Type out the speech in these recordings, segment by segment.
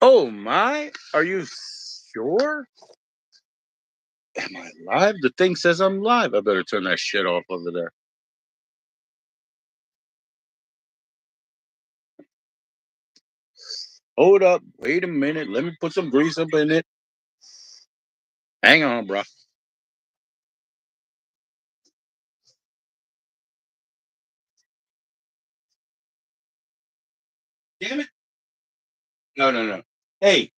Oh my, are you sure? Am I live? The thing says I'm live. I better turn that shit off over there. Hold up. Wait a minute. Let me put some grease up in it. Hang on, bro. Damn it. No, no, no. Hey,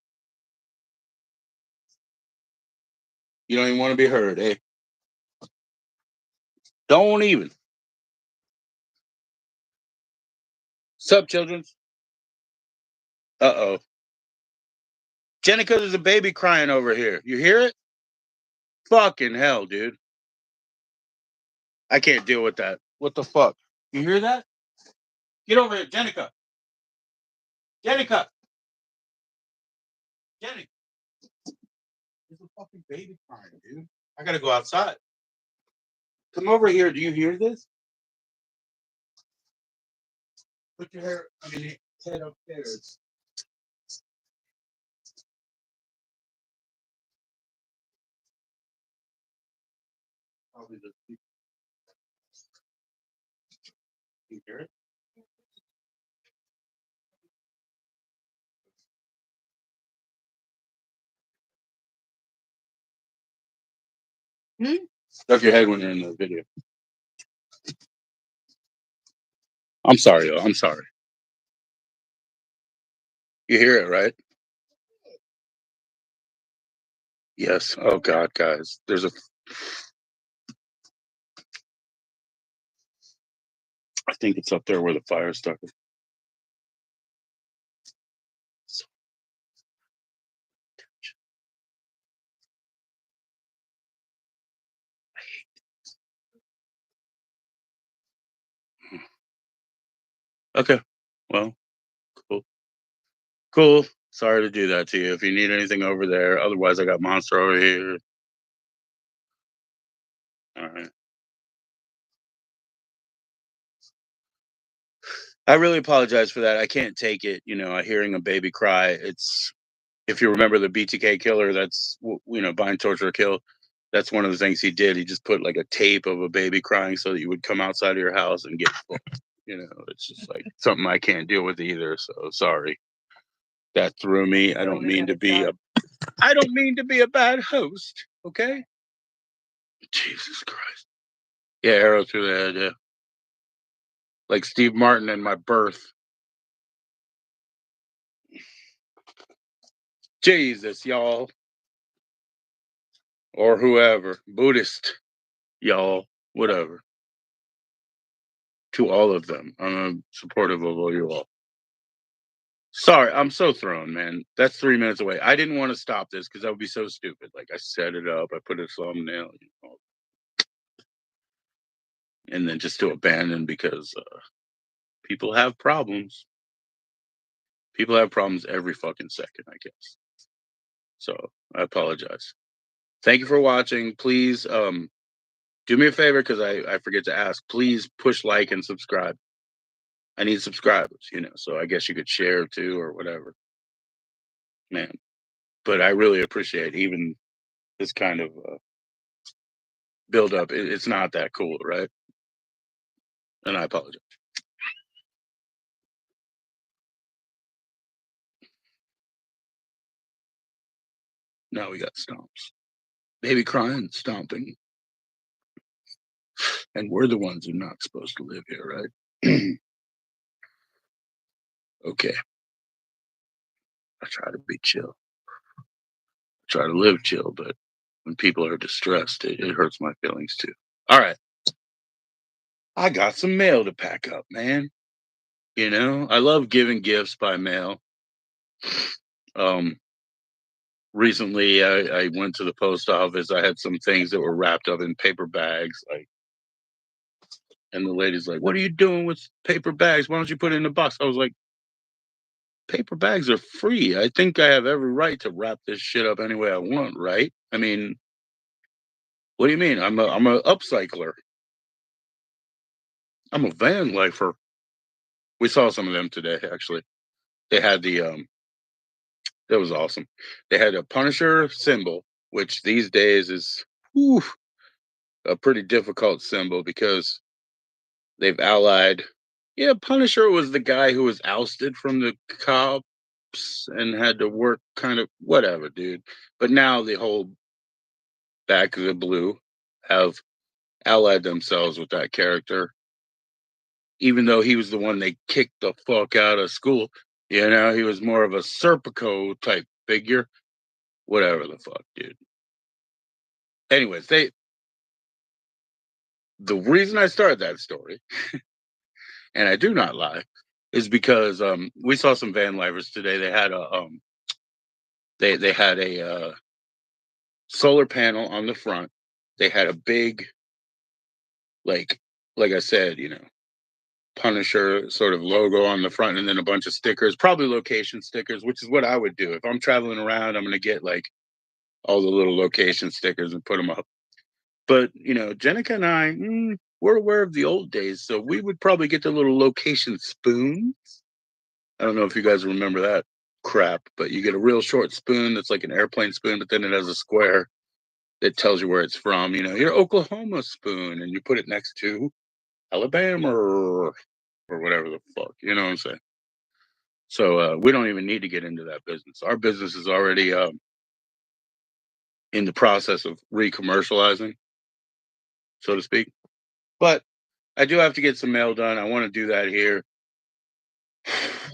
you don't even want to be heard, eh? Don't even. Sup, children? Uh-oh. Jenica, there's a baby crying over here. You hear it? Fucking hell, dude. I can't deal with that. What the fuck? You hear that? Get over here, Jenica. Jenica. Jenica. There's a fucking baby crying, dude. I gotta go outside. Come over here. Do you hear this? Put your hair, head upstairs. Probably the you hear it? Duck your head when you're in the video. I'm sorry, yo. I'm sorry. You hear it, right? Yes. Oh God, guys. There's a. I think it's up there where the fire stuck. Okay. Well, cool. Cool. Sorry to do that to you. If you need anything over there, otherwise I got Monster over here. All right. I really apologize for that. I can't take it. Hearing a baby cry. It's if you remember the BTK killer. That's bind, torture, kill. That's one of the things he did. He just put like a tape of a baby crying so that you would come outside of your house and get. It's just like something I can't deal with either. So sorry. That threw me. I don't mean to be a. I don't mean to be a bad host. Okay. Jesus Christ. Yeah, arrow through the head. Yeah, like Steve Martin and my birth. Jesus, y'all, or whoever, Buddhist, y'all, whatever. To all of them, I'm supportive of all you all. Sorry, I'm so thrown, man. That's 3 minutes away. I didn't want to stop this because that would be so stupid. Like I set it up, I put a thumbnail, and then just to abandon because people have problems. People have problems every fucking second, I guess. So I apologize. Thank you for watching. Please do me a favor because I forget to ask. Please push like and subscribe. I need subscribers, so I guess you could share too or whatever. Man. But I really appreciate even this kind of build up. It's not that cool, right? And I apologize. Now we got stomps. Baby crying, stomping. And we're the ones who are not supposed to live here, right? Okay. I try to be chill. I try to live chill, but when people are distressed, it hurts my feelings too. All right. I got some mail to pack up, man. I love giving gifts by mail. Um, Recently, I went to the post office. I had some things that were wrapped up in paper bags, and the lady's like, "What are you doing with paper bags? Why don't you put it in a box?" I was like, "Paper bags are free. I think I have every right to wrap this shit up any way I want, right? I mean, what do you mean? I'm a upcycler. I'm a van lifer." We saw some of them today, actually. They had the That was awesome. They had a Punisher symbol, which these days is whew, a pretty difficult symbol because they've allied. Yeah, Punisher was the guy who was ousted from the cops and had to work kind of whatever, dude. But now the whole back of the blue have allied themselves with that character, even though he was the one they kicked the fuck out of school. You know, he was more of a Serpico type figure. Whatever the fuck, dude. Anyways, the reason I started that story, and I do not lie, is because we saw some van lifers today. They had a solar panel on the front. They had a big like like I said, you know, Punisher sort of logo on the front, and then a bunch of stickers, probably location stickers, which is what I would do if I'm traveling around. I'm gonna get like all the little location stickers and put them up. But you know, Jenica and I, we're aware of the old days, so we would probably get the little location spoons. I don't know if you guys remember that crap, but you get a real short spoon that's like an airplane spoon, but then it has a square that tells you where it's from. You know, your Oklahoma spoon, and you put it next to Alabama or whatever the fuck. You know what I'm saying? So we don't even need to get into that business. Our business is already in the process of re-commercializing, so to speak. But I do have to get some mail done. I want to do that here.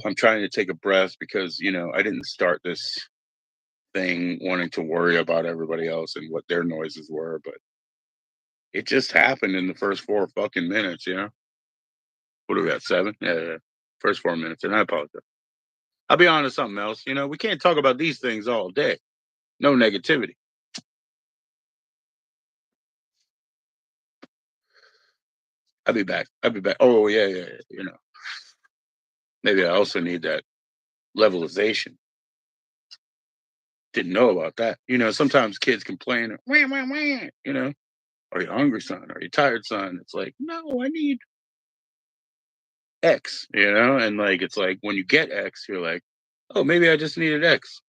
I'm trying to take a breath because you know I didn't start this thing wanting to worry about everybody else and what their noises were, but it just happened in the first 4 fucking minutes. You know, what do we got? 7? Yeah, yeah, yeah. First 4 minutes, and I apologize. I'll be on to something else. You know, we can't talk about these things all day. No negativity. I'll be back. I'll be back. Oh yeah, yeah, yeah. You know, maybe I also need that levelization. Didn't know about that. You know, sometimes kids complain, wah, wah, wah, you know, are you hungry, son? Are you tired, son? It's like, no, I need X, you know, and like it's like when you get X, you're like, oh, maybe I just needed X.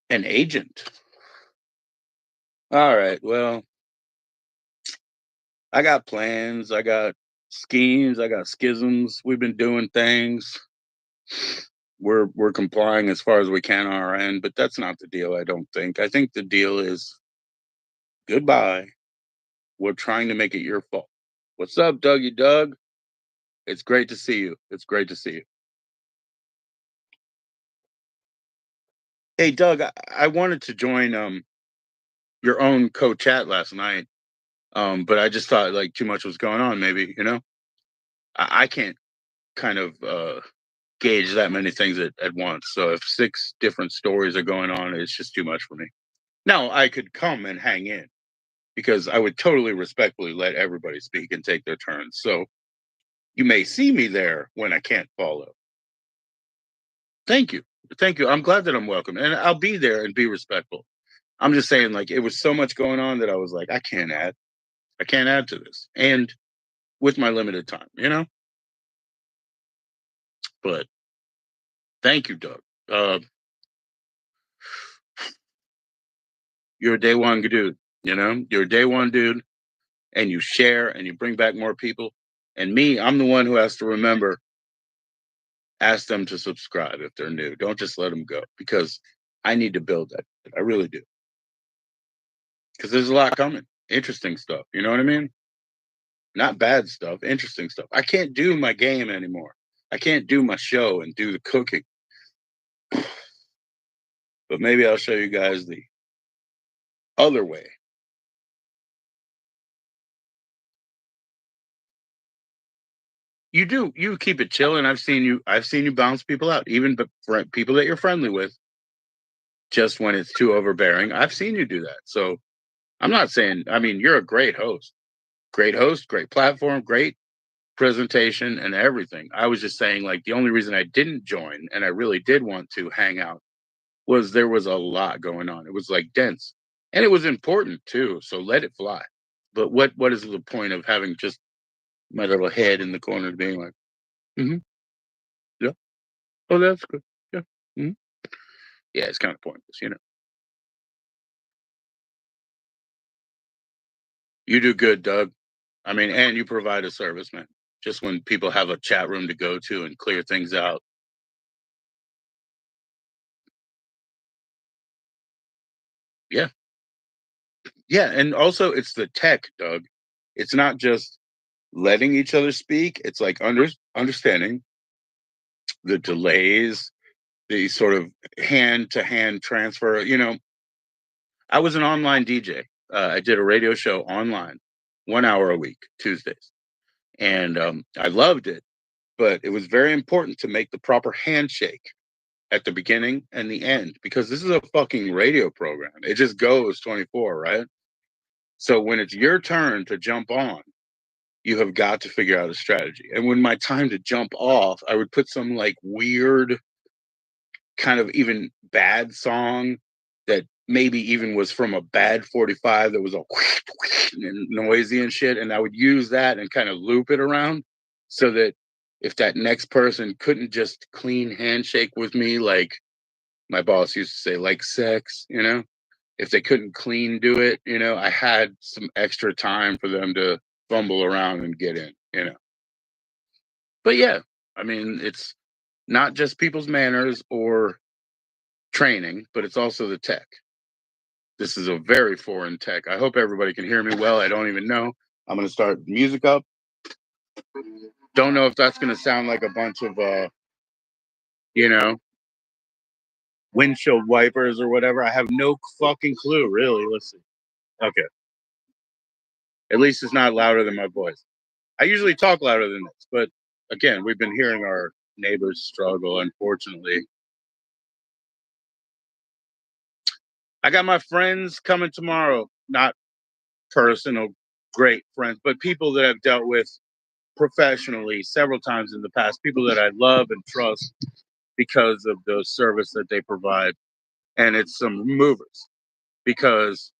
An agent. All right. Well, I got plans. I got schemes. I got schisms. We've been doing things. We're complying as far as we can on our end, but that's not the deal. I don't think. I think the deal is goodbye. We're trying to make it your fault. What's up, Dougie Doug? It's great to see you. It's great to see you. Hey, Doug, I wanted to join your own co-chat last night, but I just thought like too much was going on. Maybe you know, I can't kind of gauge that many things at once. So if 6 different stories are going on, it's just too much for me. Now I could come and hang in because I would totally respectfully let everybody speak and take their turns. So you may see me there when I can't follow. Thank you. Thank you. I'm glad that I'm welcome. And I'll be there and be respectful. I'm just saying, like, it was so much going on that I was like, I can't add. I can't add to this. And with my limited time, you know? But thank you, Doug. Uh, you're a day one dude, you know? You're a day one dude and you share and you bring back more people. And me, I'm the one who has to remember, ask them to subscribe if they're new. Don't just let them go because I need to build that. I really do. Because there's a lot coming. Interesting stuff. You know what I mean? Not bad stuff, interesting stuff. I can't do my game anymore. I can't do my show and do the cooking, but maybe I'll show you guys the other way. You do, you keep it chill, and I've seen you bounce people out, even people that you're friendly with, just when it's too overbearing. I've seen you do that. So I'm not saying, I mean, you're a great host, great platform, great presentation and everything. I was just saying, like, the only reason I didn't join and I really did want to hang out was there was a lot going on. It was like dense and it was important too. So let it fly. But what is the point of having just my little head in the corner being like, "Mhm." Oh, that's good. Yeah. Mhm. Yeah, it's kind of pointless, you know. You do good, Doug. I mean, and you provide a service, man. Just when people have a chat room to go to and clear things out. Yeah. Yeah. And also, it's the tech, Doug. It's not just letting each other speak. It's like understanding the delays, the sort of hand to hand transfer. I was an online DJ. I did a radio show online, 1 hour a week, Tuesdays, and I loved it. But it was very important to make the proper handshake at the beginning and the end because this is a fucking radio program. It just goes 24, right? So when it's your turn to jump on, you have got to figure out a strategy. And when my time to jump off, I would put some like weird kind of even bad song that maybe even was from a bad 45 that was all and noisy and shit. And I would use that and kind of loop it around so that if that next person couldn't just clean handshake with me, like my boss used to say, like sex, if they couldn't clean do it, I had some extra time for them to fumble around and get in. But yeah, I mean, it's not just people's manners or training, but it's also the tech. This is a very foreign tech. I hope everybody can hear me well. I don't even know. I'm going to start music up. Don't know if that's going to sound like a bunch of, you know, windshield wipers or whatever. I have no fucking clue, really. Let's see. Okay. At least it's not louder than my voice. I usually talk louder than this, but again, we've been hearing our neighbors struggle, unfortunately. I got my friends coming tomorrow, not personal, great friends, but people that I've dealt with professionally several times in the past, people that I love and trust because of the service that they provide. And it's some movers because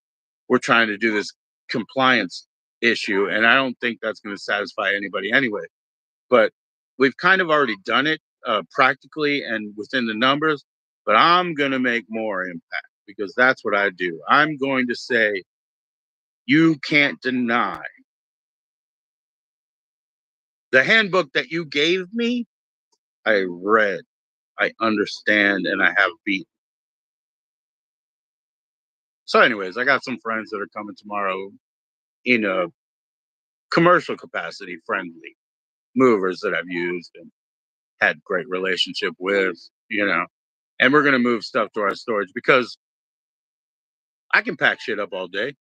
we're trying to do this compliance issue. And I don't think that's going to satisfy anybody anyway. But we've kind of already done it practically and within the numbers. But I'm going to make more impact because that's what I do. I'm going to say, you can't deny the handbook that you gave me. I read, I understand, and I have beat. So, anyways, I got some friends that are coming tomorrow in a commercial capacity, friendly movers that I've used and had great relationship with. And we're gonna move stuff to our storage because I can pack shit up all day.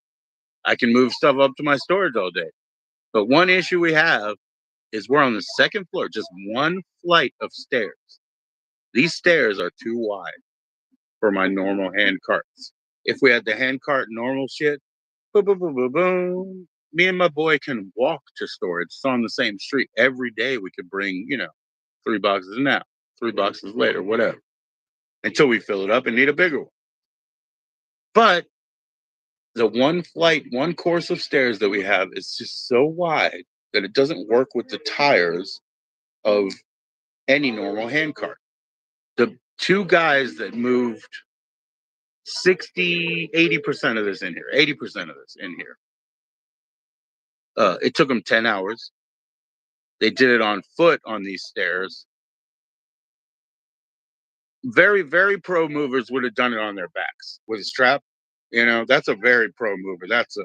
I can move stuff up to my storage all day. But one issue we have is we're on the second floor, just one flight of stairs. These stairs are too wide for my normal hand carts. If we had the hand cart normal shit, boom, boom, boom, boom, boom. Me and my boy can walk to storage. It's on the same street. Every day we could bring, 3 boxes now, 3 boxes later, whatever, until we fill it up and need a bigger one. But the one flight, one course of stairs that we have is just so wide that it doesn't work with the tires of any normal handcart. The two guys that moved 80% of this in here, 80% of this in here, it took them 10 hours. They did it on foot on these stairs. Very, very pro movers would have done it on their backs with a strap. That's a very pro mover. That's a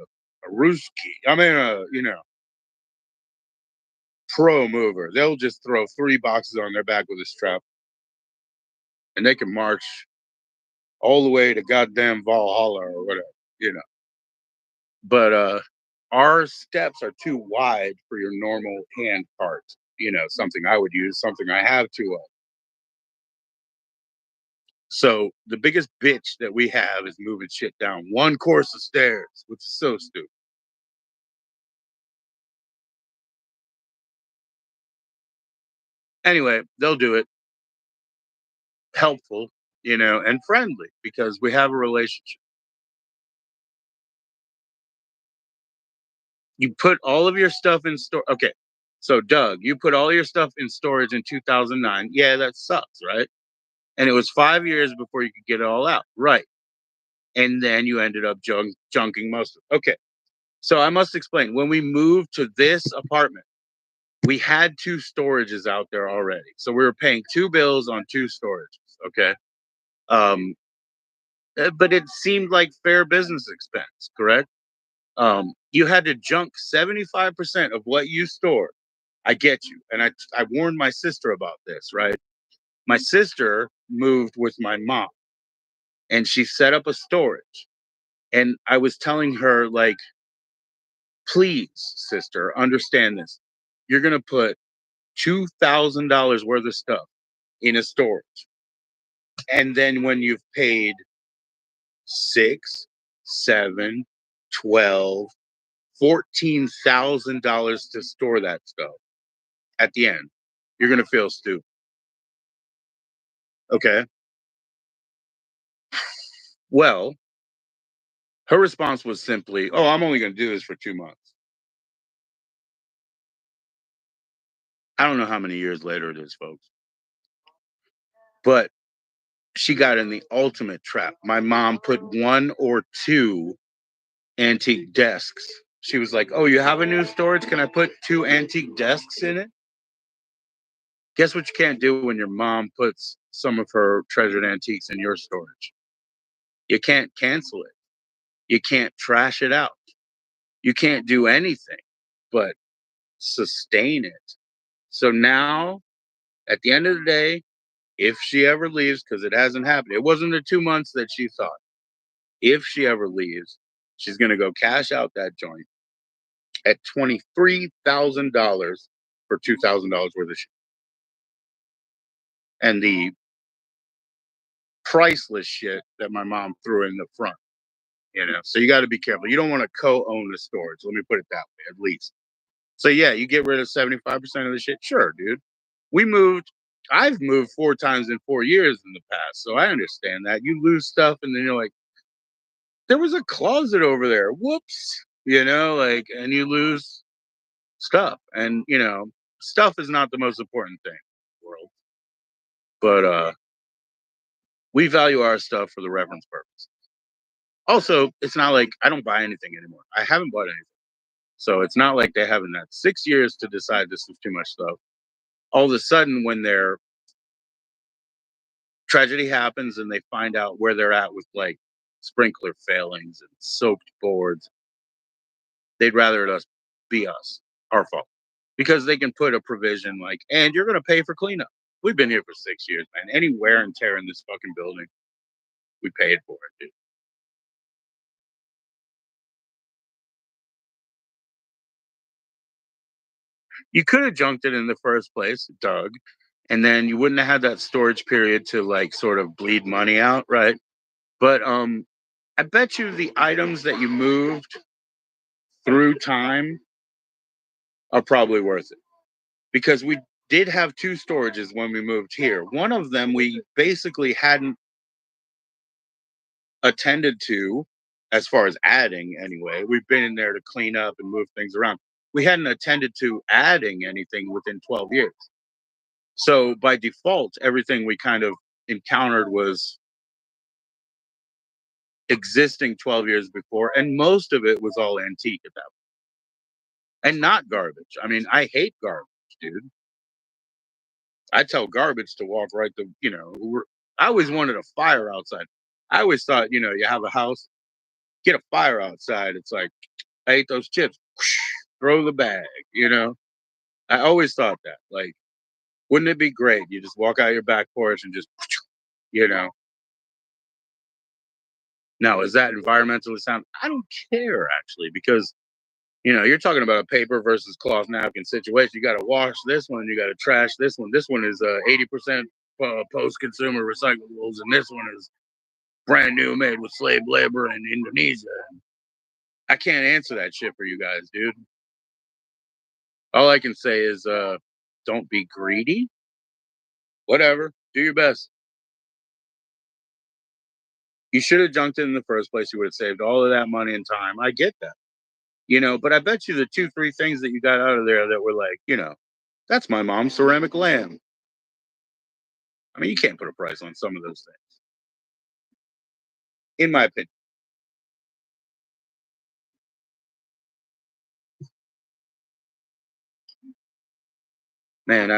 Ruski. I mean, pro mover. They'll just throw 3 boxes on their back with a strap and they can march all the way to goddamn Valhalla or whatever. But our steps are too wide for your normal hand cart. Something I would use, something I have to. So the biggest bitch that we have is moving shit down one course of stairs, which is so stupid. Anyway, they'll do it helpful, and friendly because we have a relationship. You put all of your stuff in store. Okay. So, Doug, you put all your stuff in storage in 2009. Yeah, that sucks, right? And it was 5 years before you could get it all out, right? And then you ended up junking most of it. Okay. So I must explain. When we moved to this apartment, we had two storages out there already. So we were paying two bills on two storages. Okay. Um, but it seemed like fair business expense, correct? You had to junk 75% of what you stored. I get you. And I warned my sister about this, right? My sister moved with my mom and she set up a storage. And I was telling her, like, please, sister, understand this. You're going to put $2,000 worth of stuff in a storage. And then when you've paid six, seven, 12, $14,000 to store that stuff at the end, you're going to feel stupid. Okay. Well, her response was simply, oh, I'm only going to do this for 2 months. I don't know how many years later it is, folks. But she got in the ultimate trap. My mom put one or two antique desks. She was like, oh, you have a new storage? Can I put two antique desks in it? Guess what you can't do when your mom puts some of her treasured antiques in your storage? You can't cancel it. You can't trash it out. You can't do anything but sustain it. So now, at the end of the day, if she ever leaves, because it hasn't happened, it wasn't the 2 months that she thought. If she ever leaves, she's going to go cash out that joint at $23,000 for $2,000 worth of shit. And the priceless shit that my mom threw in the front, So you got to be careful. You don't want to co-own the storage. Let me put it that way, at least. So yeah, you get rid of 75% of the shit. Sure, dude. We moved. I've moved 4 times in 4 years in the past, so I understand that. You lose stuff, and then you're like, there was a closet over there. Whoops. And you lose stuff. And stuff is not the most important thing in the world. But we value our stuff for the reverence purpose. Also, it's not like I don't buy anything anymore. I haven't bought anything. So it's not like they haven't had 6 years to decide this is too much stuff. All of a sudden, when their tragedy happens and they find out where they're at with like sprinkler failings and soaked boards, they'd rather us be us, our fault. Because they can put a provision like, and you're going to pay for cleanup. We've been here for 6 years, man. Any wear and tear in this fucking building, we paid for it, dude. You could have junked it in the first place, Doug, and then you wouldn't have had that storage period to like sort of bleed money out, right? But I bet you the items that you moved through time are probably worth it because we did have two storages when we moved here. One of them we basically hadn't attended to as far as adding anyway. We've been in there to clean up and move things around. We hadn't attended to adding anything within 12 years. So by default, everything we kind of encountered was existing 12 years before, and most of it was all antique at that point. And not garbage. I mean, I hate garbage, dude. I tell garbage to walk right the, I always wanted a fire outside. I always thought, you have a house, get a fire outside. It's like, I ate those chips, throw the bag, I always thought that. Like, wouldn't it be great? You just walk out your back porch and just, you know. Now, is that environmentally sound? I don't care actually, because you're talking about a paper versus cloth napkin situation. You got to wash this one, you got to trash this one. This one is 80% post-consumer recyclables, and this one is brand new, made with slave labor in Indonesia. I can't answer that shit for you guys, dude. All I can say is, don't be greedy. Whatever, do your best. You should have junked it in the first place. You would have saved all of that money and time. I get that. But I bet you the 2, 3 things that you got out of there that were like, that's my mom's ceramic lamb. I mean, you can't put a price on some of those things, in my opinion. Man,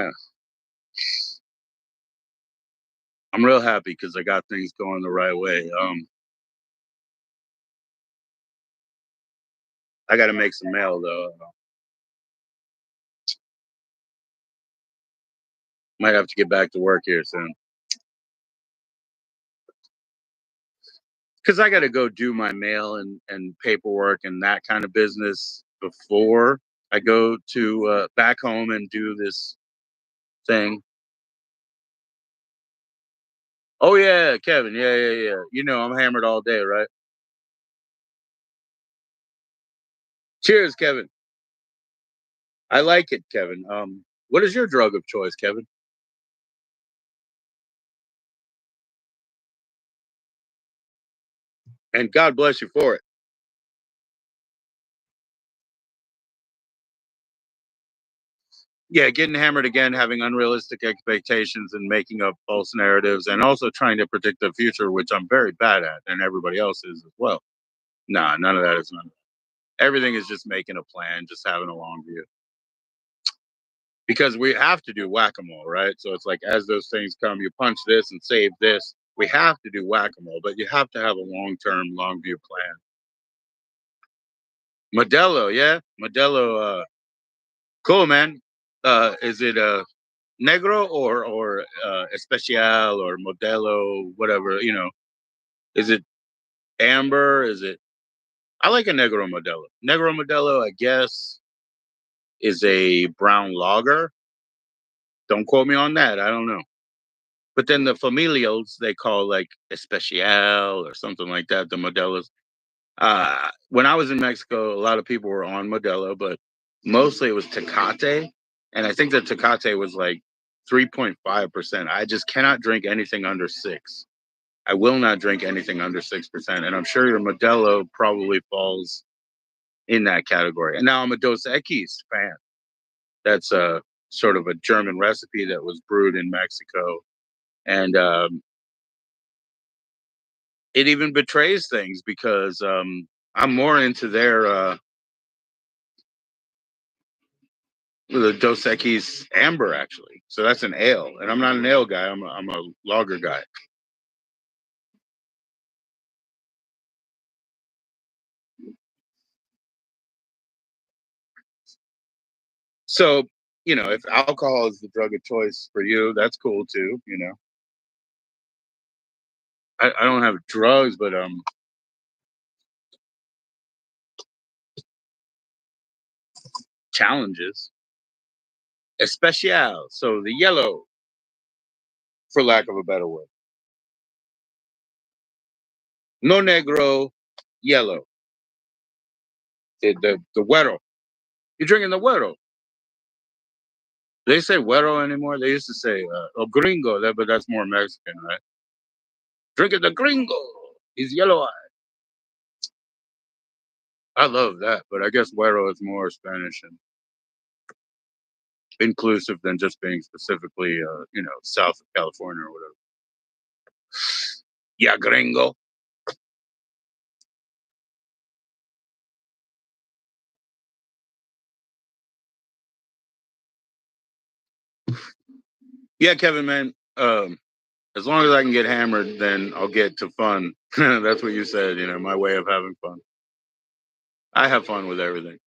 I'm real happy because I got things going the right way. I got to make some mail though. Might have to get back to work here soon because I got to go do my mail and paperwork and that kind of business before I go to back home and do this thing. Oh yeah, Kevin. Yeah, yeah, yeah. I'm hammered all day, right? Cheers, Kevin. I like it, Kevin. What is your drug of choice, Kevin? And God bless you for it. Yeah, getting hammered again, having unrealistic expectations and making up false narratives, and also trying to predict the future, which I'm very bad at, and everybody else is as well. Nah, none of that is none. Everything is just making a plan, just having a long view. Because we have to do whack a mole, right? So it's like as those things come, you punch this and save this. We have to do whack a mole, but you have to have a long term, long view plan. Modelo, yeah, Modelo. Cool, man. Is it negro or especial or modelo, whatever? Is it amber? Is it? I like a negro modelo. Negro modelo, I guess, is a brown lager. Don't quote me on that. I don't know. But then the familials they call like especial or something like that. The modelos. When I was in Mexico, a lot of people were on Modelo, but mostly it was Tecate. And I think that Tecate was like 3.5%. I just cannot drink anything under six. I will not drink anything under 6%. And I'm sure your Modelo probably falls in that category. And now I'm a Dos Equis fan. That's a sort of a German recipe that was brewed in Mexico. And it even betrays things because I'm more into their the Dos Equis Amber, actually. So that's an ale, and I'm not an ale guy. I'm a lager guy. So if alcohol is the drug of choice for you, that's cool too. I don't have drugs, but challenges. Especial, so the yellow, for lack of a better word. No negro, yellow. The güero. You're drinking the güero. They say güero anymore. They used to say gringo, but that's more Mexican, right? Drinking the gringo. He's yellow. I love that, but I guess güero is more Spanish and inclusive than just being specifically, south of California or whatever. Yeah, gringo. Yeah, Kevin, man. As long as I can get hammered, then I'll get to fun. That's what you said. My way of having fun. I have fun with everything.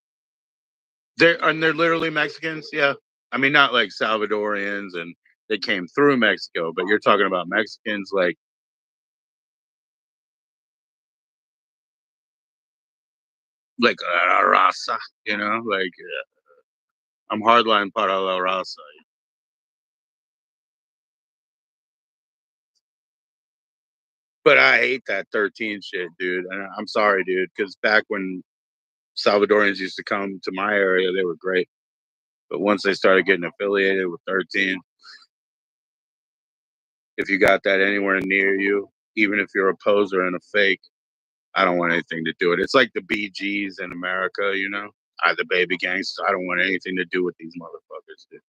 They're literally Mexicans. Yeah, I mean not like Salvadorians and they came through Mexico, but you're talking about Mexicans like la raza. Like I'm hardline para la raza. But I hate that 13 shit, dude. And I'm sorry, dude, because back when Salvadorians used to come to my area, they were great. But once they started getting affiliated with 13, if you got that anywhere near you, even if you're a poser and a fake, I don't want anything to do with it. It's like the Bee Gees in America, you know? The baby gangsters. I don't want anything to do with these motherfuckers, dude.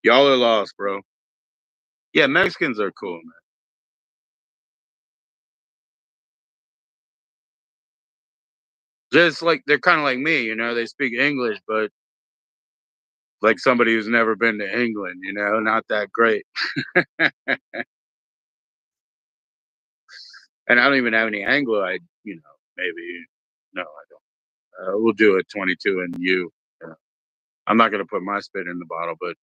Y'all are lost, bro. Yeah, Mexicans are cool, man. Just like they're kind of like me, you know. They speak English, but like somebody who's never been to England, you know, not that great. And I don't even have any Anglo. You know, maybe no, I don't. We'll do a 22 and you. I'm not gonna put my spit in the bottle, but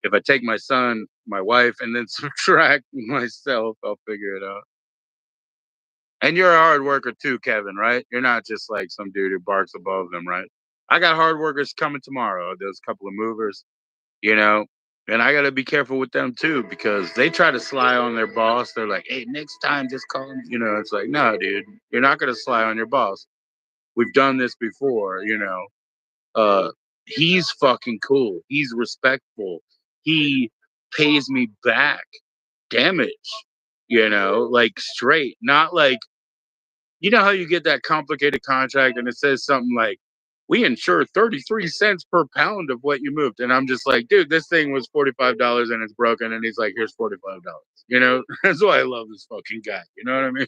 if I take my son, my wife, and then subtract myself, I'll figure it out. And you're a hard worker too, Kevin, right? You're not just like some dude who barks above them, right? I got hard workers coming tomorrow. There's a couple of movers, you know, and I got to be careful with them too because they try to sly on their boss. They're like, hey, next time, just call him. You know, it's like, no, dude, you're not going to sly on your boss. We've done this before, you know. He's fucking cool. He's respectful. He pays me back damage, you know, like straight, not like, you know how you get that complicated contract and it says something like, we insure 33 cents per pound of what you moved. And I'm just like, dude, this thing was $45 and it's broken. And he's like, here's $45. You know, that's why I love this fucking guy. You know what I mean?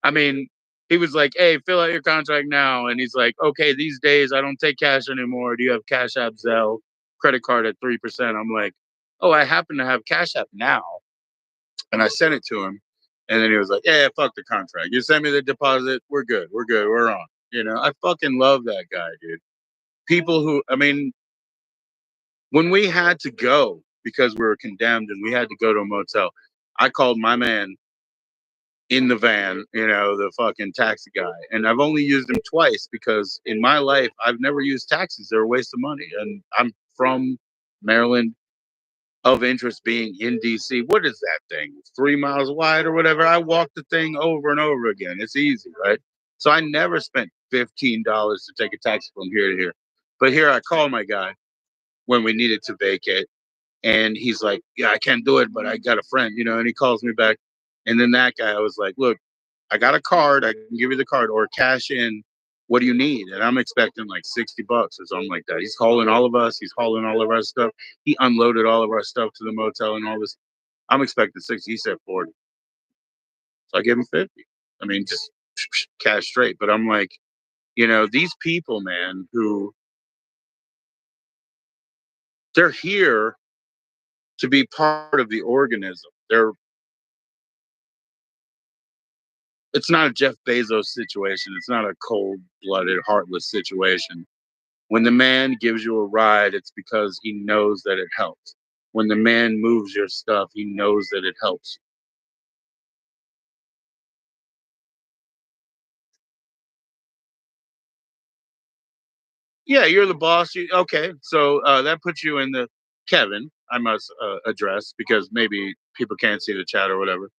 I mean, he was like, hey, fill out your contract now. And he's like, okay, these days I don't take cash anymore. Do you have Cash App, Zelle, credit card at 3%? I'm like, oh, I happen to have Cash App now. And I sent it to him. And then he was like, yeah, fuck the contract. You send me the deposit. We're good. We're good. We're on. You know, I fucking love that guy, dude. People who, I mean, when we had to go because we were condemned and we had to go to a motel, I called my man in the van, you know, the fucking taxi guy. And I've only used him twice because in my life, I've never used taxis. They're a waste of money. And I'm from Maryland, of interest being in DC. What is that thing? 3 miles wide or whatever. I walk the thing over and over again. It's easy, right? So I never spent $15 to take a taxi from here to here. But here I call my guy when we needed to vacate. And he's like, yeah, I can't do it, but I got a friend, you know, and he calls me back. And then that guy, I was like, look, I got a card. I can give you the card or cash in. What do you need? And I'm expecting like $60 or something like that. He's hauling all of us. He's hauling all of our stuff. He unloaded all of our stuff to the motel and all this. I'm expecting 60. He said 40. So I gave him 50. I mean, just cash straight. But I'm like, you know, these people, man, who they're here to be part of the organism. It's not a Jeff Bezos situation. It's not a cold-blooded, heartless situation. When the man gives you a ride, it's because he knows that it helps. When the man moves your stuff, he knows that it helps. Yeah, you're the boss. Okay, so that puts you in the Kevin. I must address because maybe people can't see the chat or whatever.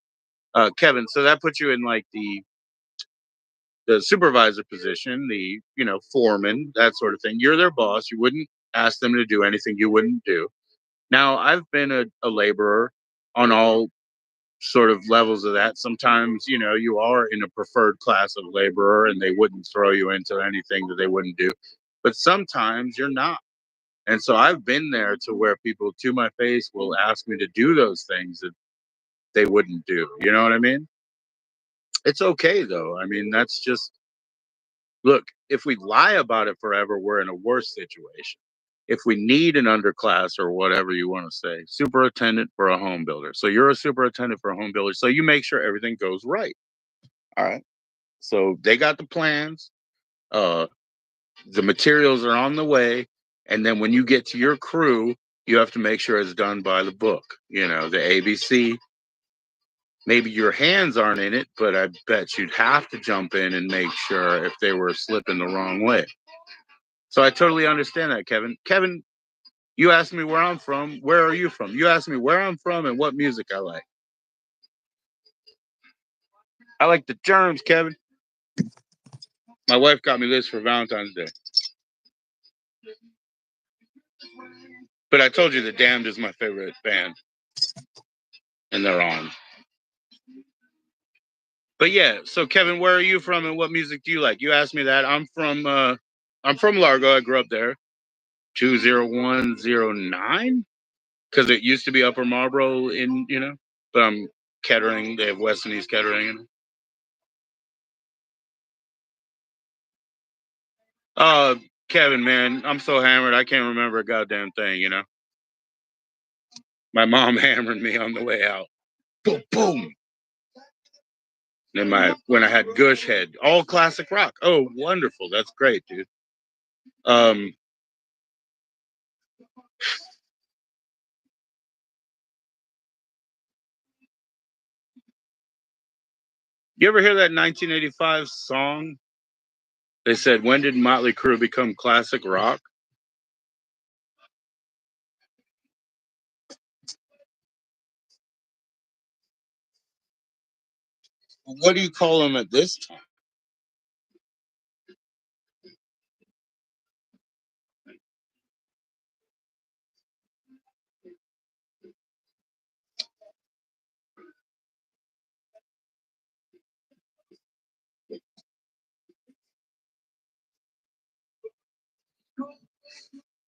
Kevin, so that puts you in like the supervisor position, the foreman, that sort of thing. You're their boss. You wouldn't ask them to do anything you wouldn't do. Now, I've been a laborer on all sort of levels of that. Sometimes, you are in a preferred class of laborer and they wouldn't throw you into anything that they wouldn't do. But sometimes you're not. And so I've been there to where people to my face will ask me to do those things that they wouldn't do. You know what I mean? It's okay though. I mean, that's just look, if we lie about it forever, we're in a worse situation. If we need an underclass or whatever you want to say, superintendent for a home builder. So you're a superintendent for a home builder. So you make sure everything goes right. All right. So they got the plans. Uh, the materials are on the way. And then when you get to your crew, you have to make sure it's done by the book. The ABC. Maybe your hands aren't in it, but I bet you'd have to jump in and make sure if they were slipping the wrong way. So I totally understand that, Kevin. Kevin, you asked me where I'm from. Where are you from? You asked me where I'm from and what music I like. I like the Germs, Kevin. My wife got me this for Valentine's Day. But I told you the Damned is my favorite band. and they're on. But yeah, so Kevin, where are you from and what music do you like? You asked me that. I'm from Largo. I grew up there. 20109 because it used to be Upper Marlboro but I'm Kettering. They have West and East Kettering. Uh Kevin, man, I'm so hammered I can't remember a goddamn thing. My mom hammered me on the way out. Boom boom. Then when I had Gush Head, all classic rock. Oh, wonderful. That's great, dude. Um you ever hear that 1985 song? They said, when did Motley Crue become classic rock? What do you call them at this time?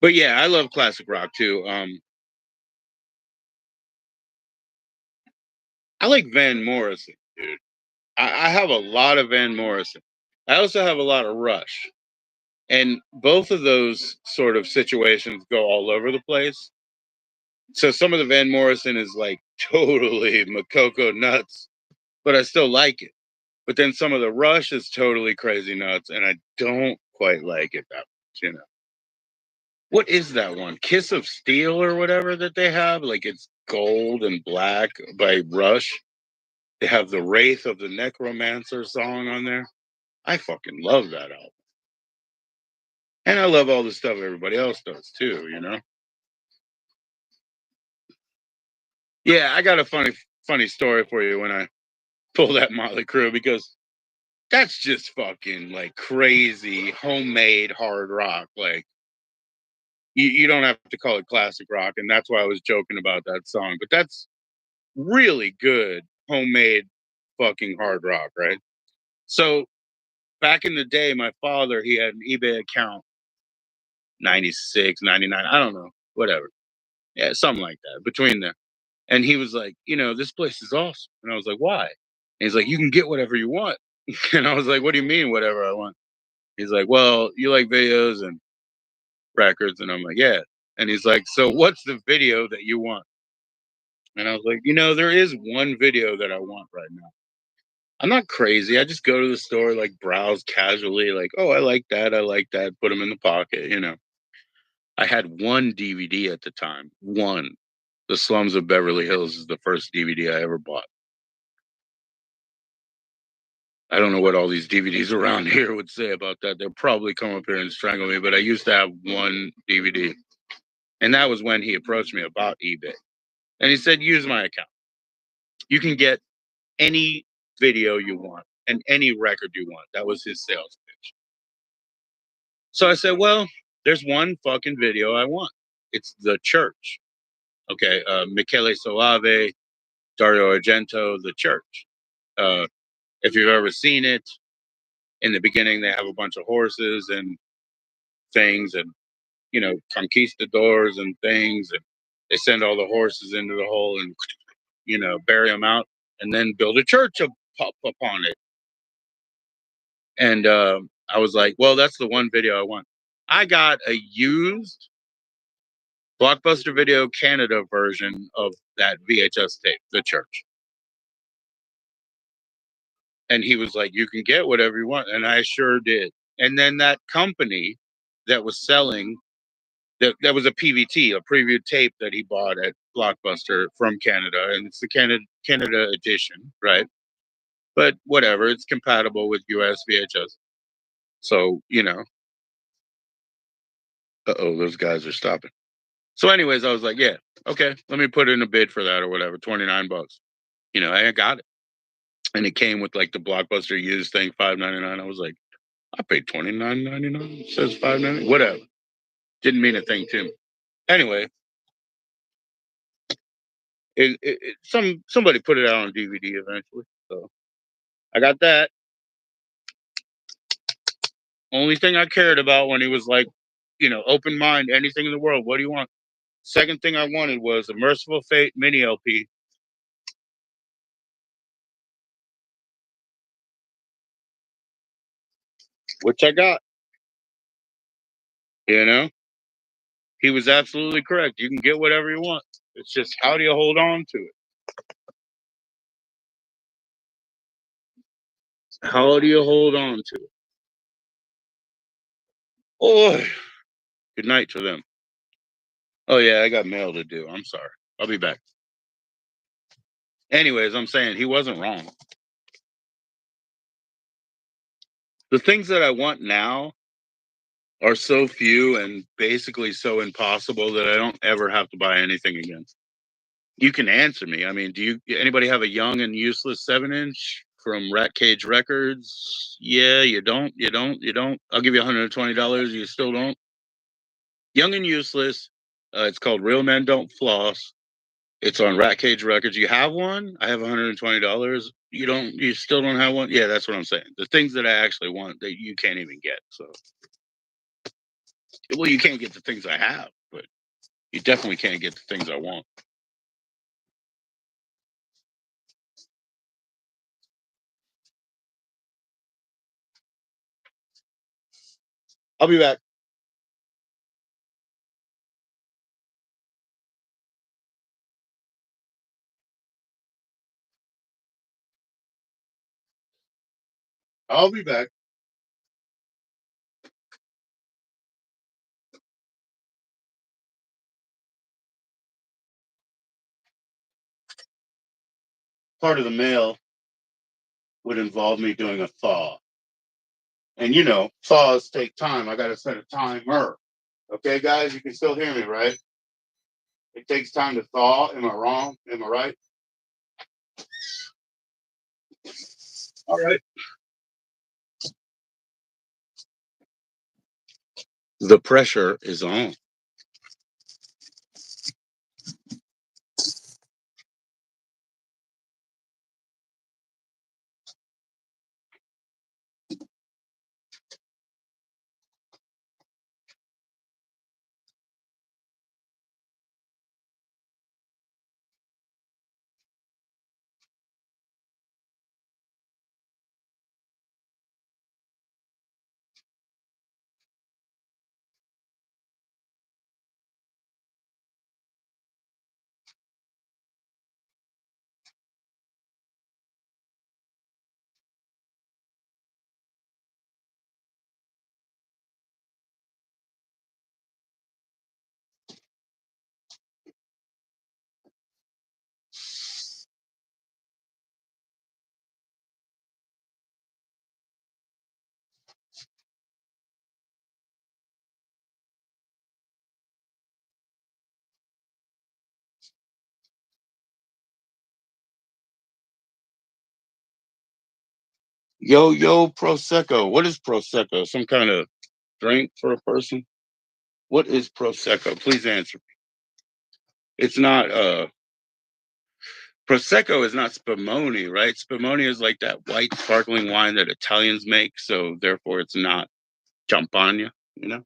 But yeah, I love classic rock too. I like Van Morrison, dude. I have a lot of Van Morrison. I also have a lot of Rush. And both of those sort of situations go all over the place. So some of the Van Morrison is like totally Makoko nuts, but I still like it. But then some of the Rush is totally crazy nuts, and I don't quite like it that much. What is that one? Kiss of Steel or whatever that they have? Like it's gold and black by Rush. They have the Wraith of the Necromancer song on there. I fucking love that album. And I love all the stuff everybody else does too. Yeah, I got a funny story for you when I pull that Motley Crue because that's just fucking like crazy homemade hard rock. Like you don't have to call it classic rock, and that's why I was joking about that song. But that's really good homemade fucking hard rock, right? So back in the day, my father, he had an eBay account, 96, 99, I don't know, whatever. Yeah, something like that between them. And he was like, this place is awesome. And I was like, why? And he's like, you can get whatever you want. And I was like, what do you mean, whatever I want? He's like, well, you like videos and records. And I'm like, yeah. And he's like, so what's the video that you want? And I was like, there is one video that I want right now. I'm not crazy. I just go to the store, like browse casually, like, oh, I like that. I like that. Put them in the pocket. I had one DVD at the time. One. The Slums of Beverly Hills is the first DVD I ever bought. I don't know what all these DVDs around here would say about that. They'll probably come up here and strangle me, but I used to have one DVD. And that was when he approached me about eBay. And he said, use my account. You can get any video you want and any record you want. That was his sales pitch. So I said, well, there's one fucking video I want. It's The Church. Okay. Michele Soave, Dario Argento, The Church. If you've ever seen it, in the beginning, they have a bunch of horses and things and, conquistadors and things. And they send all the horses into the hole and, bury them out and then build a church upon it. And I was like, well, that's the one video I want. I got a used Blockbuster Video Canada version of that VHS tape, The Church. And he was like, you can get whatever you want. And I sure did. And then that company that was selling, that was a PVT, a preview tape that he bought at Blockbuster from Canada. And it's the Canada edition, right? But whatever, it's compatible with US VHS. So, those guys are stopping. So, anyways, I was like, yeah, okay, let me put in a bid for that or whatever, $29. I got it. And it came with like the Blockbuster used thing, $5.99. I was like, I paid $29.99. It says $5.99. Whatever. Didn't mean a thing to me. Anyway, Somebody put it out on DVD eventually. So I got that. Only thing I cared about when he was like, open mind, anything in the world. What do you want? Second thing I wanted was a Merciful Fate mini LP, which I got. You know, he was absolutely correct. You can get whatever you want. It's just how do you hold on to it? How do you hold on to it? Oh, good night to them. Oh yeah, I got mail to do. I'm sorry. I'll be back. Anyways, I'm saying he wasn't wrong. The things that I want now are so few and basically so impossible that I don't ever have to buy anything again. You can answer me. I mean, anybody have a young and useless 7-inch from Rat Cage Records? Yeah, you don't. You don't. You don't. I'll give you $120. You still don't. Young and useless. It's called Real Men Don't Floss. It's on Rat Cage Records. You have one? I have $120. You don't. You still don't have one? Yeah, that's what I'm saying. The things that I actually want that you can't even get. So, well, you can't get the things I have, but you definitely can't get the things I want. I'll be back. I'll be back. Part of the mail would involve me doing a thaw. And thaws take time. I got to set a timer. Okay, guys, you can still hear me, right? It takes time to thaw. Am I wrong? Am I right? All right. The pressure is on. Yo, Prosecco. What is Prosecco? Some kind of drink for a person? What is Prosecco? Please answer me. It's not Prosecco is not Spumoni, right? Spumoni is like that white sparkling wine that Italians make, so therefore it's not champagne, you know?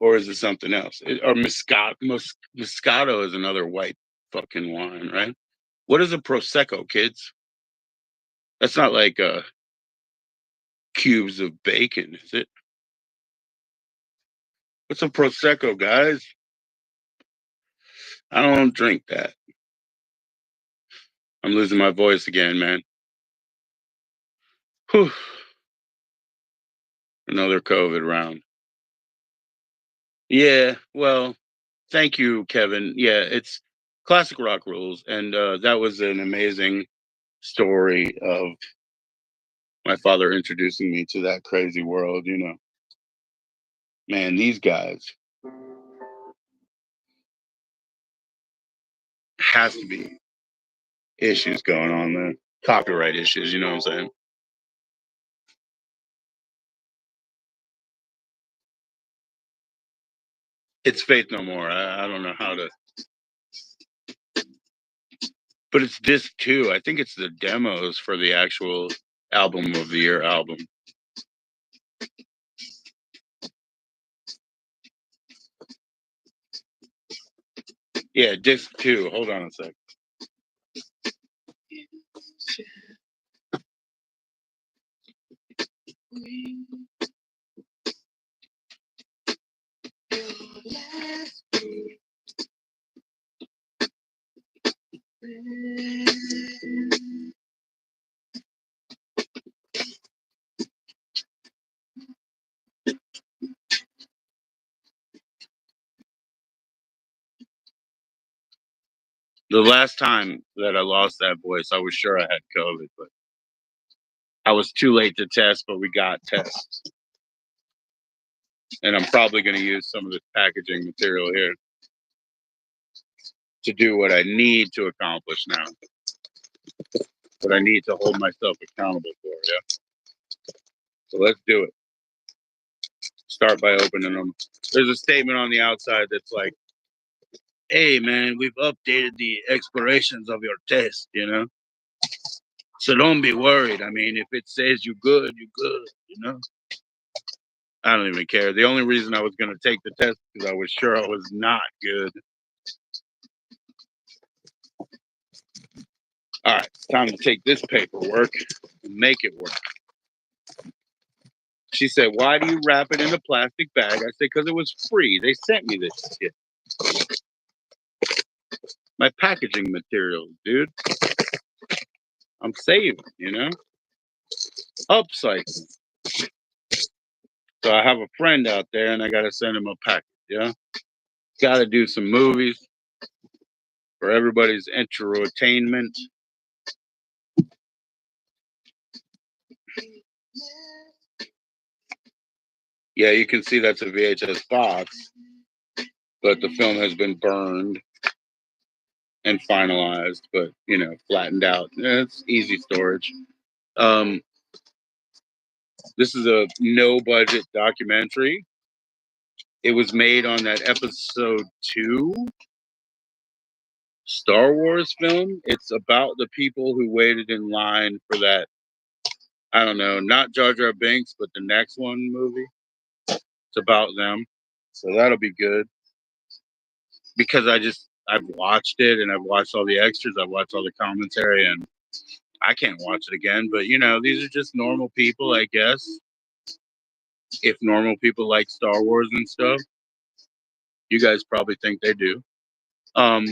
Or is it something else? Or Moscato is another white fucking wine, right? What is a Prosecco, kids? That's not like cubes of bacon, is it? What's a Prosecco, guys? I don't drink that. I'm losing my voice again, man. Whew. Another COVID round. Yeah, well, thank you, Kevin. Yeah, it's classic rock rules. And that was an amazing story of my father introducing me to that crazy world. Man, these guys has to be issues going on there. Copyright issues, you know what I'm saying? It's Faith No More. I don't know how to. But it's disc 2. I think it's the demos for the actual album of the year album. Yeah, disc 2. Hold on a sec. The last time that I lost that voice, I was sure I had COVID, but I was too late to test, but we got tests. And I'm probably going to use some of this packaging material here to do what I need to accomplish now. What I need to hold myself accountable for, yeah? So let's do it. Start by opening them. There's a statement on the outside that's like, hey, man, we've updated the expirations of your test, you know? So don't be worried. I mean, if it says you're good, you're good, you know? I don't even care. The only reason I was going to take the test is because I was sure I was not good. All right, it's time to take this paperwork and make it work. She said, why do you wrap it in a plastic bag? I said, because it was free. They sent me this shit. My packaging materials, dude. I'm saving, you know? Upcycling. So I have a friend out there and I got to send him a package, yeah? Got to do some movies for everybody's entertainment. Yeah, you can see that's a VHS box, but the film has been burned and finalized, but, you know, flattened out. Yeah, it's easy storage. This is a no-budget documentary. It was made on that episode 2 Star Wars film. It's about the people who waited in line for that, I don't know, not Jar Jar Binks, but the next one movie. It's about them. So that'll be good. Because I've watched it and I've watched all the extras, I've watched all the commentary, and I can't watch it again. But, you know, these are just normal people, I guess. If normal people like Star Wars and stuff, you guys probably think they do. I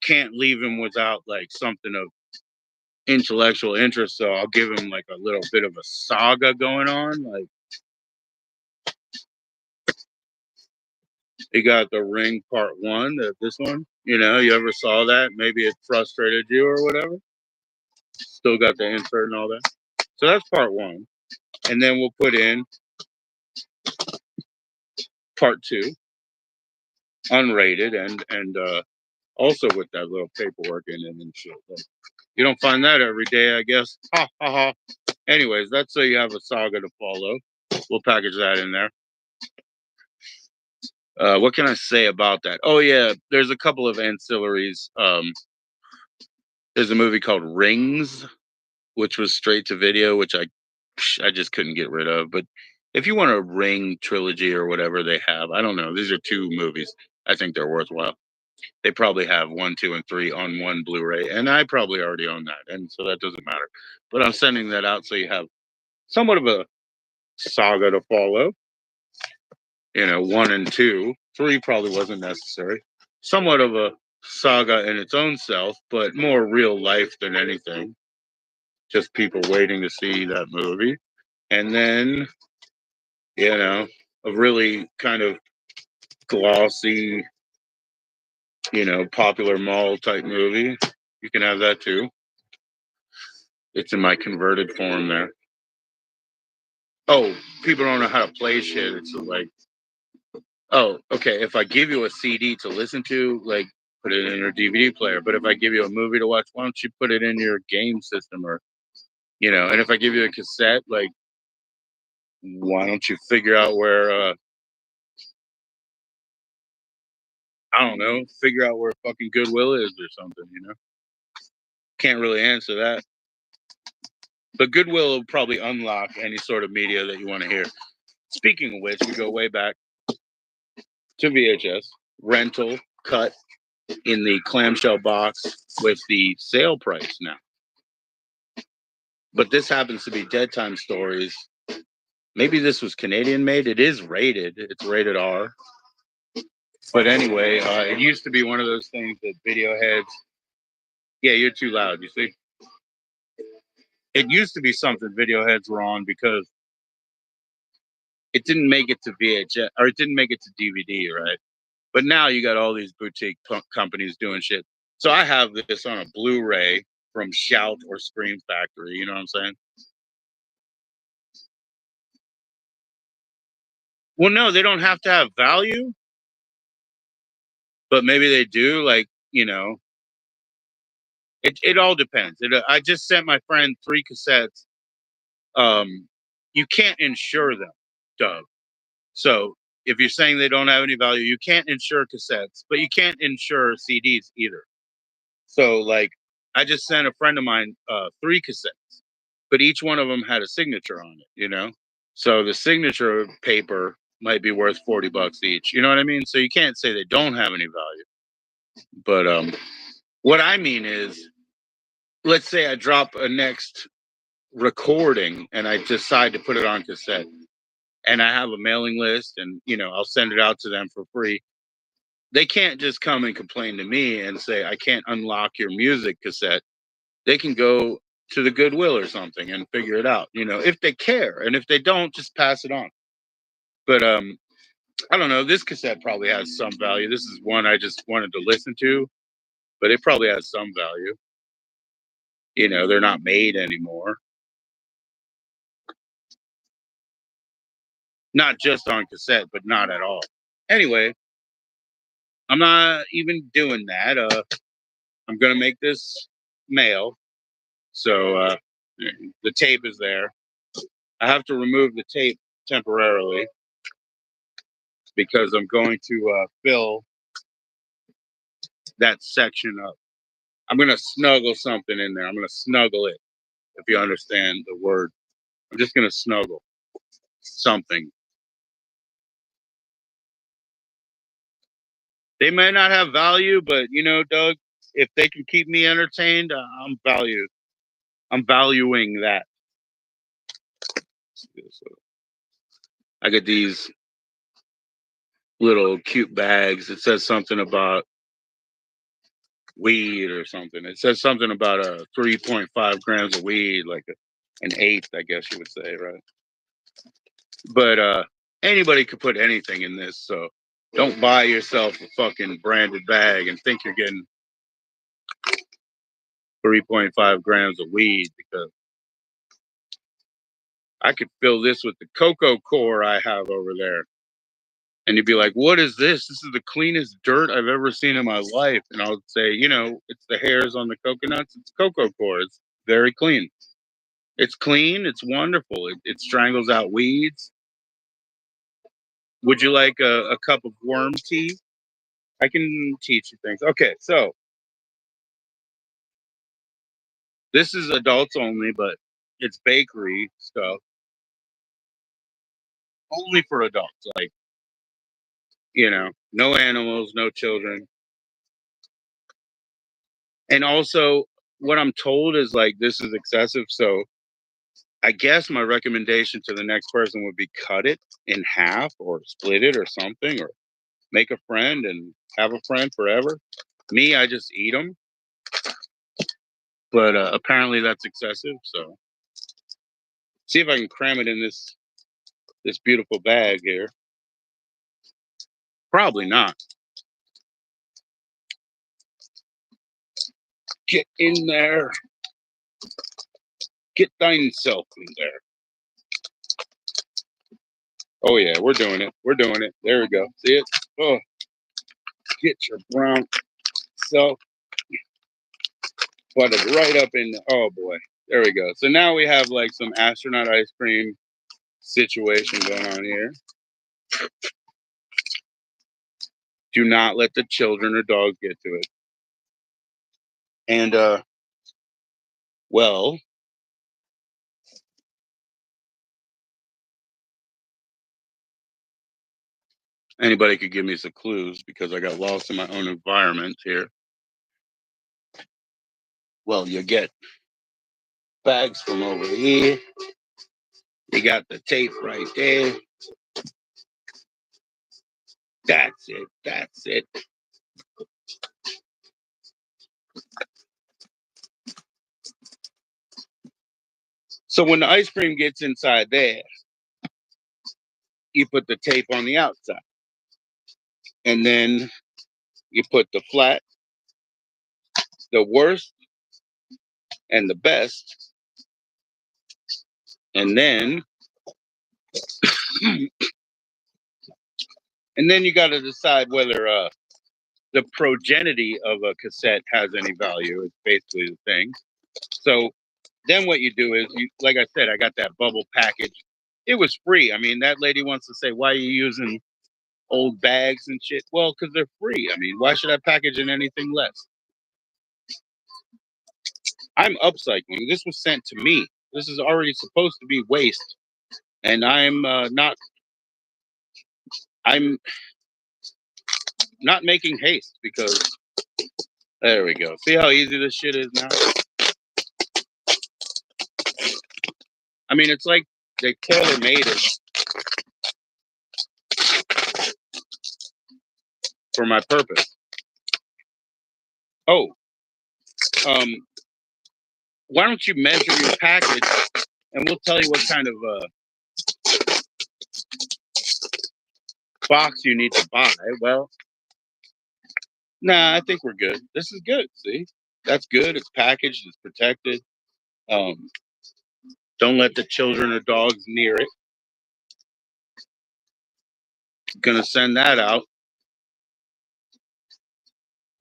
can't leave him without like something of intellectual interest, so I'll give him like a little bit of a saga going on. Like, he got The Ring Part 1, this one. You know, you ever saw that? Maybe it frustrated you or whatever. Still got the insert and all that. So that's Part 1. And then we'll put in Part 2, unrated, and also with that little paperwork in it and shit. Like, you don't find that every day, I guess. Ha ha ha. Anyways, that's so you have a saga to follow. We'll package that in there. What can I say about that? Oh yeah, there's a couple of ancillaries. There's a movie called Rings, which was straight to video, which I just couldn't get rid of. But if you want a Ring trilogy or whatever they have, I don't know. These are 2 movies. I think they're worthwhile. They probably have 1, 2, and 3 on one Blu-ray, and I probably already own that, and so that doesn't matter. But I'm sending that out so you have somewhat of a saga to follow. You know, 1 and 2. 3 probably wasn't necessary. Somewhat of a saga in its own self, but more real life than anything. Just people waiting to see that movie. And then, you know, a really kind of glossy, you know, popular mall type movie. You can have that too. It's in my converted form there. Oh, people don't know how to play shit. It's like, oh, okay, if I give you a CD to listen to, like, put it in your DVD player. But if I give you a movie to watch, why don't you put it in your game system? Or, you know, and if I give you a cassette, like, why don't you figure out where I don't know, figure out where fucking Goodwill is or something, you know? Can't really answer that. But Goodwill will probably unlock any sort of media that you want to hear. Speaking of which, we go way back to VHS, rental, cut in the clamshell box with the sale price now. But this happens to be Dead Time Stories. Maybe this was Canadian made. It is rated. It's rated R. But anyway, it used to be one of those things that video heads. Yeah, you're too loud. You see, it used to be something video heads were on because it didn't make it to VHS or it didn't make it to DVD, right? But now you got all these boutique companies doing shit. So I have this on a Blu-ray from Shout or Scream Factory. You know what I'm saying? Well, no, they don't have to have value, but maybe they do. Like, you know, it all depends. I just sent my friend 3 cassettes. You can't insure them, Doug. So if you're saying they don't have any value, you can't insure cassettes, but you can't insure CDs either. So like, I just sent a friend of mine 3 cassettes, but each one of them had a signature on it. You know, so the signature paper might be worth $40 each. You know what I mean? So you can't say they don't have any value. But what I mean is, let's say I drop a next recording and I decide to put it on cassette and I have a mailing list and, you know, I'll send it out to them for free. They can't just come and complain to me and say, I can't unlock your music cassette. They can go to the Goodwill or something and figure it out, you know, if they care. And if they don't, just pass it on. But I don't know. This cassette probably has some value. This is one I just wanted to listen to, but it probably has some value. You know, they're not made anymore. Not just on cassette, but not at all. Anyway, I'm not even doing that. I'm gonna make this mail. So the tape is there. I have to remove the tape temporarily because I'm going to fill that section up. I'm gonna snuggle something in there. I'm gonna snuggle it, if you understand the word. I'm just gonna snuggle something. They may not have value, but you know, Doug, if they can keep me entertained, I'm valuing that. I get these little cute bags. It says something about weed or something. It says something about 3.5 grams of weed, like an eighth, I guess you would say, right? But anybody could put anything in this, so don't buy yourself a fucking branded bag and think you're getting 3.5 grams of weed, because I could fill this with the cocoa core I have over there. And you'd be like, what is this? This is the cleanest dirt I've ever seen in my life. And I would say, you know, it's the hairs on the coconuts. It's cocoa core. It's very clean. It's clean. It's wonderful. It strangles out weeds. Would you like a cup of worm tea? I can teach you things. Okay, so this is adults only, but it's bakery stuff. Only for adults. Like, you know, no animals, no children. And also, what I'm told is like this is excessive. So I guess my recommendation to the next person would be cut it in half or split it or something, or make a friend and have a friend forever. Me, I just eat them, but apparently that's excessive. So see if I can cram it in this beautiful bag here. Probably not. Get in there. Get thine self in there. Oh yeah, we're doing it. We're doing it. There we go. See it? Oh, get your brown self. Put it right up in. Oh boy. There we go. So now we have like some astronaut ice cream situation going on here. Do not let the children or dogs get to it. And well, anybody could give me some clues because I got lost in my own environment here. Well, you get bags from over here. You got the tape right there. That's it. That's it. So when the ice cream gets inside there, you put the tape on the outside. And then you put the flat, the worst, and the best. And then you got to decide whether the progeny of a cassette has any value. It's basically the thing. So then what you do is, like I said, I got that bubble package. It was free. I mean, that lady wants to say, why are you using old bags and shit? Well, because they're free. I mean, why should I package in anything less? I'm upcycling. This was sent to me. This is already supposed to be waste. And I'm not making haste because there we go. See how easy this shit is now? I mean, it's like they tailor made it for my purpose. Oh, why don't you measure your package and we'll tell you what kind of box you need to buy. Well, nah, I think we're good. This is good. See, that's good. It's packaged. It's protected. Don't let the children or dogs near it. Gonna send that out.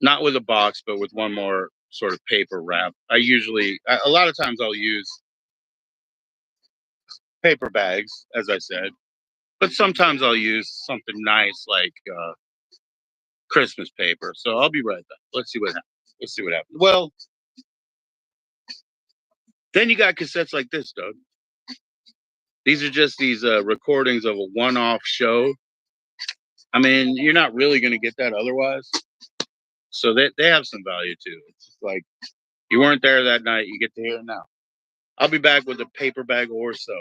Not with a box, but with one more sort of paper wrap. A lot of times I'll use paper bags, as I said, but sometimes I'll use something nice like Christmas paper. So I'll be right back. Let's see what happens. Well, then you got cassettes like this, Doug. These are just these recordings of a one-off show. I mean, you're not really going to get that otherwise. So they have some value too. It's just like you weren't there that night. You get to hear it now. I'll be back with a paper bag or so.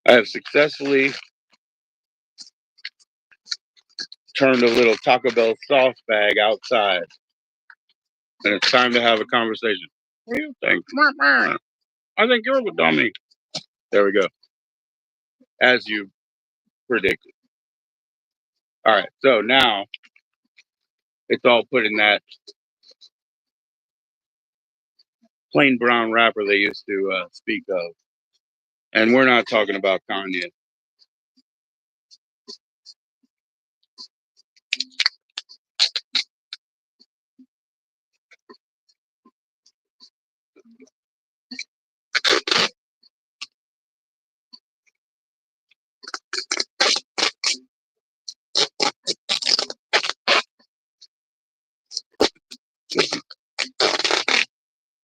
I have successfully turned a little Taco Bell sauce bag outside. And it's time to have a conversation. What do you think? I think you're a dummy. There we go. As you predicted. All right. So now it's all put in that plain brown wrapper they used to speak of. And we're not talking about Kanye.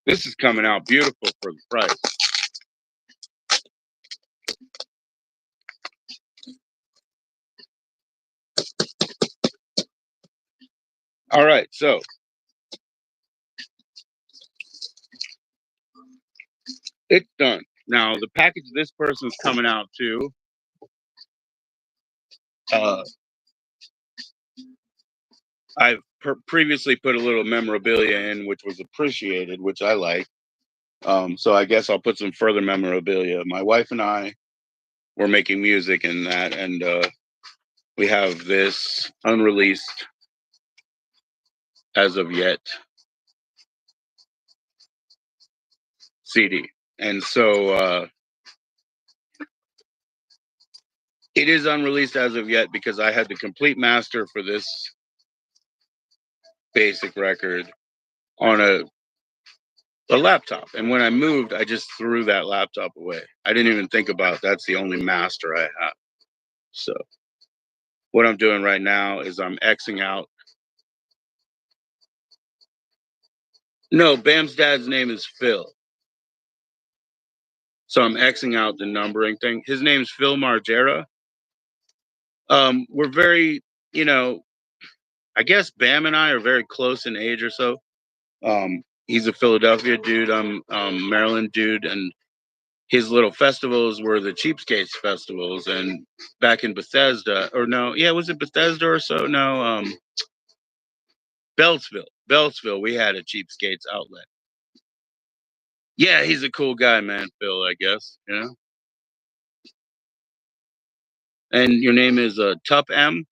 This is coming out beautiful for the price. All right, so it's done. Now the package this person's coming out to, I've previously put a little memorabilia in, which was appreciated, which I like. So I guess I'll put some further memorabilia. My wife and I were making music in that, and We have this unreleased as of yet CD. And so it is unreleased as of yet because I had the complete master for this basic record on a laptop. And when I moved, I just threw that laptop away. I didn't even think about that's the only master I have. So what I'm doing right now is I'm Xing out. No, Bam's dad's name is Phil. So I'm Xing out the numbering thing. His name's Phil Margera. We're very, you know, I guess Bam and I are very close in age or so. He's a Philadelphia dude. I'm Maryland dude, and his little festivals were the Cheapskates festivals. And back in Bethesda, or no, yeah, was it Bethesda or so? No, Beltsville. We had a Cheapskates outlet. Yeah, he's a cool guy, man. Phil, I guess, you know. And your name is Tup M.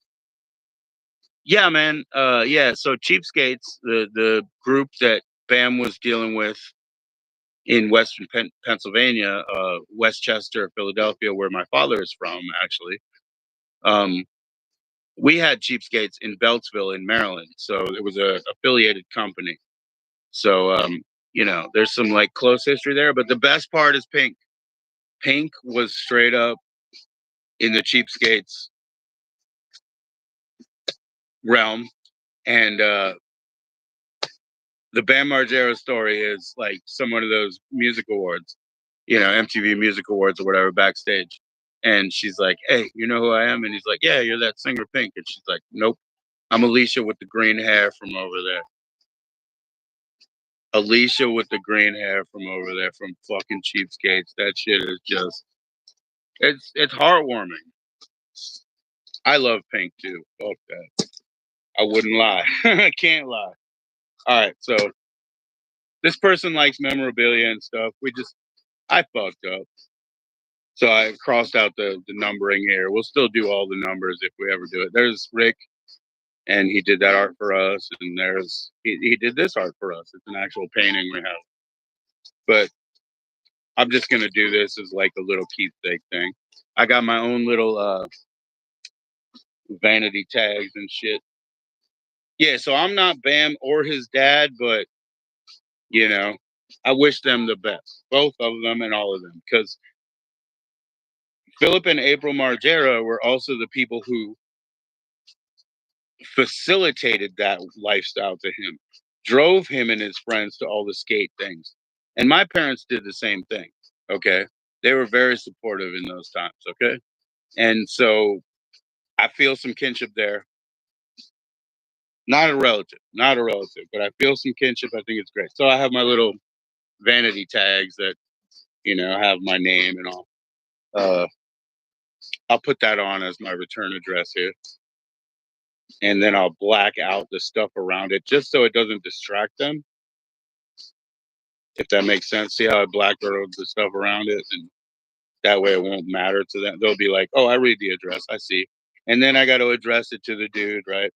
Yeah, man. Yeah. So Cheapskates, the group that Bam was dealing with in Western Pennsylvania, Westchester, Philadelphia, where my father is from, actually. Um, we had Cheapskates in Beltsville in Maryland, so it was a affiliated company. So there's some like close history there, but the best part is Pink. Pink was straight up in the Cheapskates realm, and the Bam Margera story is like some one of those music awards, MTV Music Awards or whatever backstage. And she's like, "Hey, you know who I am?" And he's like, "Yeah, you're that singer Pink." And she's like, "Nope, I'm Alicia with the green hair from over there. Alicia with the green hair from over there from fucking Cheapskates." That shit is just, it's heartwarming. I love Pink too. Fuck that. I wouldn't lie. I can't lie. All right, so this person likes memorabilia and stuff. I fucked up. So I crossed out the numbering here. We'll still do all the numbers if we ever do it. There's Rick, and he did that art for us. And he did this art for us. It's an actual painting we have. But I'm just gonna do this as like a little keepsake thing. I got my own little vanity tags and shit. Yeah, so I'm not Bam or his dad, but you know, I wish them the best, both of them and all of them, because Philip and April Margera were also the people who facilitated that lifestyle to him, drove him and his friends to all the skate things. And my parents did the same thing. Okay. They were very supportive in those times. Okay. And so I feel some kinship there. Not a relative, but I feel some kinship. I think it's great. So I have my little vanity tags that, have my name and all. Uh, I'll put that on as my return address here. And then I'll black out the stuff around it just so it doesn't distract them, if that makes sense. See how I blacked out the stuff around it, and that way it won't matter to them. They'll be like, "Oh, I read the address. I see." And then I got to address it to the dude, right?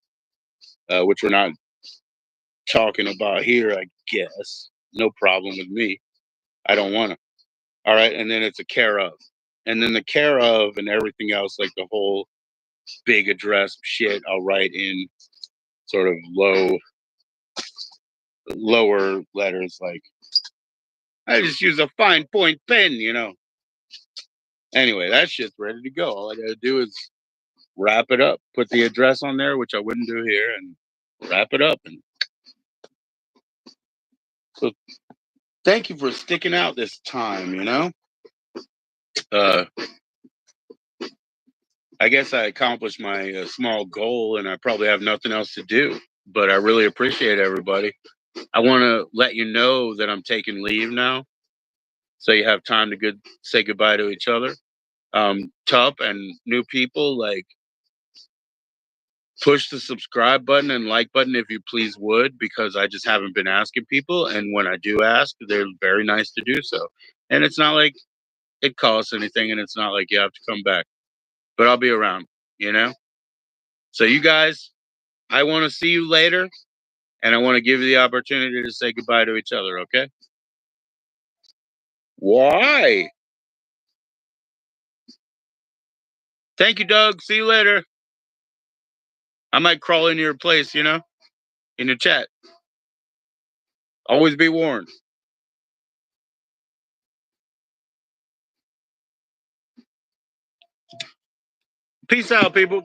Which we're not talking about here, I guess. No problem with me. I don't want to. All right. And then it's a care of. And then the care of and everything else, like the whole big address shit, I'll write in sort of lower letters, like, I just use a fine point pen. Anyway, that shit's ready to go. All I gotta do is wrap it up, put the address on there, which I wouldn't do here, and wrap it up. And so thank you for sticking out this time. Uh, I guess I accomplished my small goal, and I probably have nothing else to do. But I really appreciate everybody. I want to let you know that I'm taking leave now, so you have time to say goodbye to each other. Tup and new people, like, push the subscribe button and like button if you please would, because I just haven't been asking people. And when I do ask, they're very nice to do so. And it's not like it costs anything, and it's not like you have to come back. But I'll be around, you know? So you guys, I want to see you later, and I want to give you the opportunity to say goodbye to each other, okay? Why? Thank you, Doug. See you later. I might crawl into your place, in the chat. Always be warned. Peace out, people.